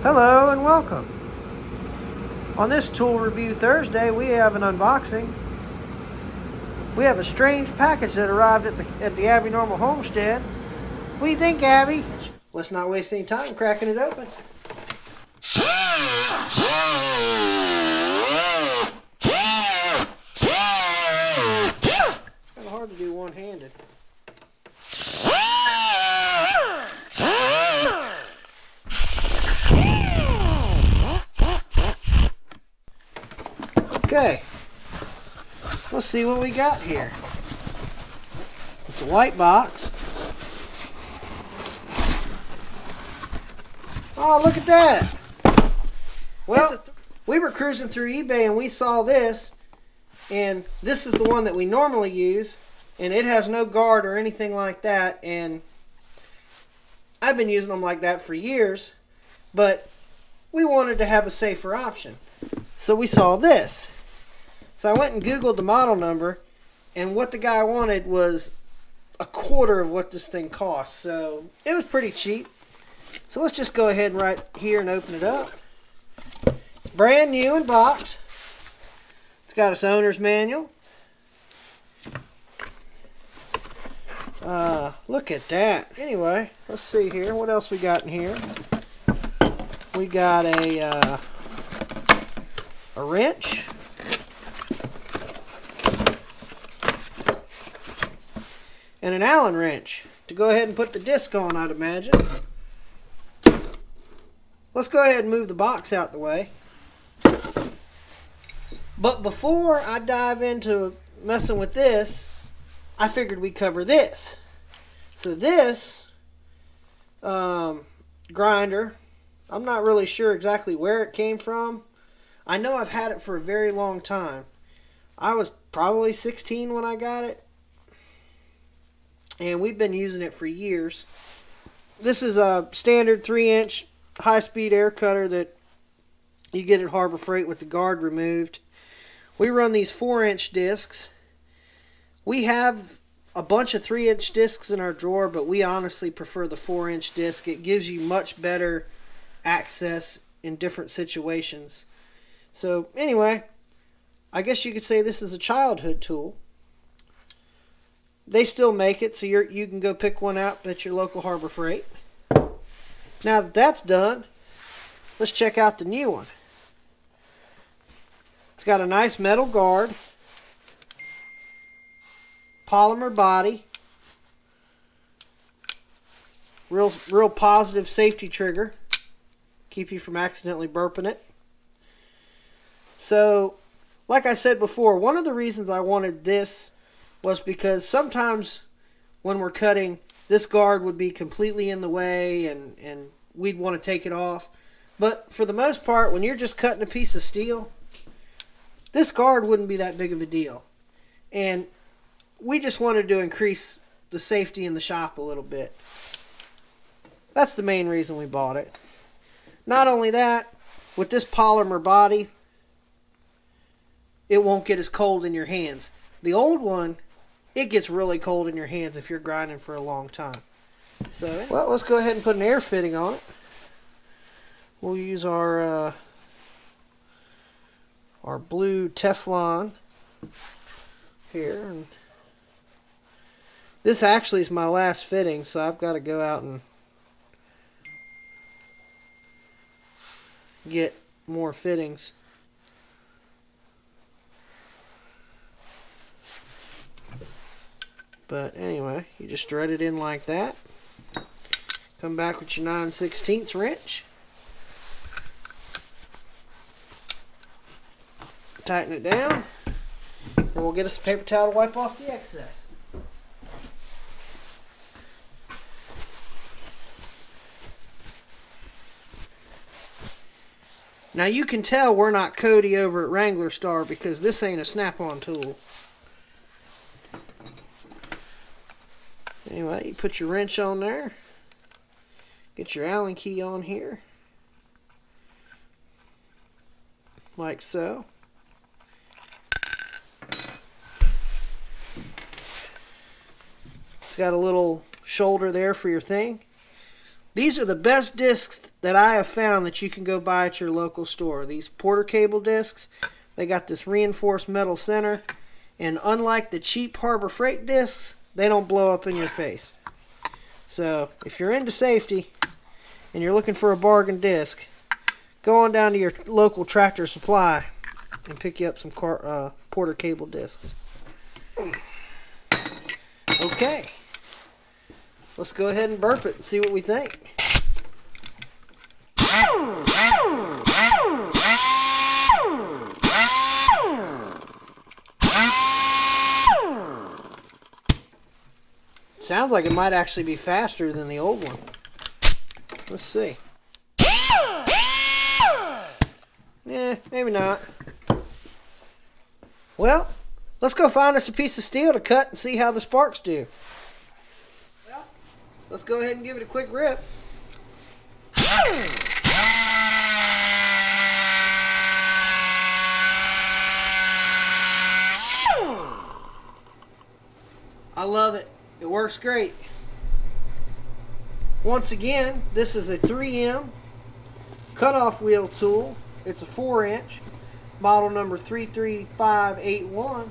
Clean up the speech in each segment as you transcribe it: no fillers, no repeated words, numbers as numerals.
Hello and welcome. On this Tool Review Thursday, we have an unboxing. We have a strange package that arrived at the Abby Normal homestead. What do you think, Abby? Let's not waste any time cracking it open. It's kind of hard to do one-handed. Okay, let's see what we got here. It's a white box. Oh, look at that. Well, we were cruising through eBay and we saw this, and this is the one that we normally use, and it has no guard or anything like that, and I've been using them like that for years, but we wanted to have a safer option. So we saw this. So I went and Googled the model number, and what the guy wanted was a quarter of what this thing costs. So it was pretty cheap. So let's just go ahead and right here and open it up. It's brand new in box. It's got its owner's manual. Look at that. Anyway, let's see here. What else we got in here? We got a wrench. And an Allen wrench to go ahead and put the disc on, I'd imagine. Let's go ahead and move the box out the way. But before I dive into messing with this, I figured we'd cover this. So this grinder, I'm not really sure exactly where it came from. I know I've had it for a very long time. I was probably 16 when I got it, and we've been using it for years. This is a standard 3-inch high-speed air cutter that you get at Harbor Freight with the guard removed. We run these 4-inch discs. We have a bunch of 3-inch discs in our drawer, but we honestly prefer the 4-inch disc. It gives you much better access in different situations. So anyway, I guess you could say this is a childhood tool. They still make it, so you can go pick one out at your local Harbor Freight. Now that that's done, let's check out the new one. It's got a nice metal guard, polymer body, real positive safety trigger, keep you from accidentally burping it. So, like I said before, one of the reasons I wanted this was because sometimes when we're cutting, this guard would be completely in the way and we'd want to take it off. But for the most part, when you're just cutting a piece of steel, this guard wouldn't be that big of a deal. And we just wanted to increase the safety in the shop a little bit. That's the main reason we bought it. Not only that, with this polymer body, it won't get as cold in your hands. The old one, it gets really cold in your hands if you're grinding for a long time. So, well, let's go ahead and put an air fitting on it. We'll use our blue Teflon here. And this actually is my last fitting, so I've got to go out and get more fittings. But anyway, you just thread it in like that. Come back with your 9/16 wrench. Tighten it down. Then we'll get us a paper towel to wipe off the excess. Now you can tell we're not Cody over at Wrangler Star because this ain't a snap-on tool. Anyway, you put your wrench on there. Get your Allen key on here. Like so. It's got a little shoulder there for your thing. These are the best discs that I have found that you can go buy at your local store. These Porter cable discs, they got this reinforced metal center, and unlike the cheap Harbor Freight discs, they don't blow up in your face. So if you're into safety and you're looking for a bargain disc, go on down to your local Tractor Supply and pick you up some Porter cable discs. Okay, let's go ahead and burp it and see what we think. Sounds like it might actually be faster than the old one. Let's see. Yeah, maybe not. Well, let's go find us a piece of steel to cut and see how the sparks do. Well, let's go ahead and give it a quick rip. I love it. It works great. Once again, this is a 3M cutoff wheel tool. It's a 4-inch, model number 33581.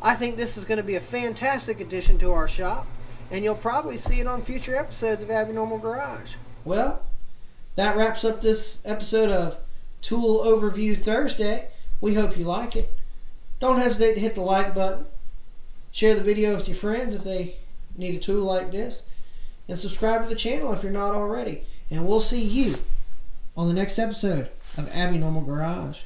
I think this is going to be a fantastic addition to our shop, and you'll probably see it on future episodes of Abby Normal Garage. Well, that wraps up this episode of Tool Overview Thursday. We hope you like it. Don't hesitate to hit the like button. Share the video with your friends if they need a tool like this. And subscribe to the channel if you're not already. And we'll see you on the next episode of Abby Normal Garage.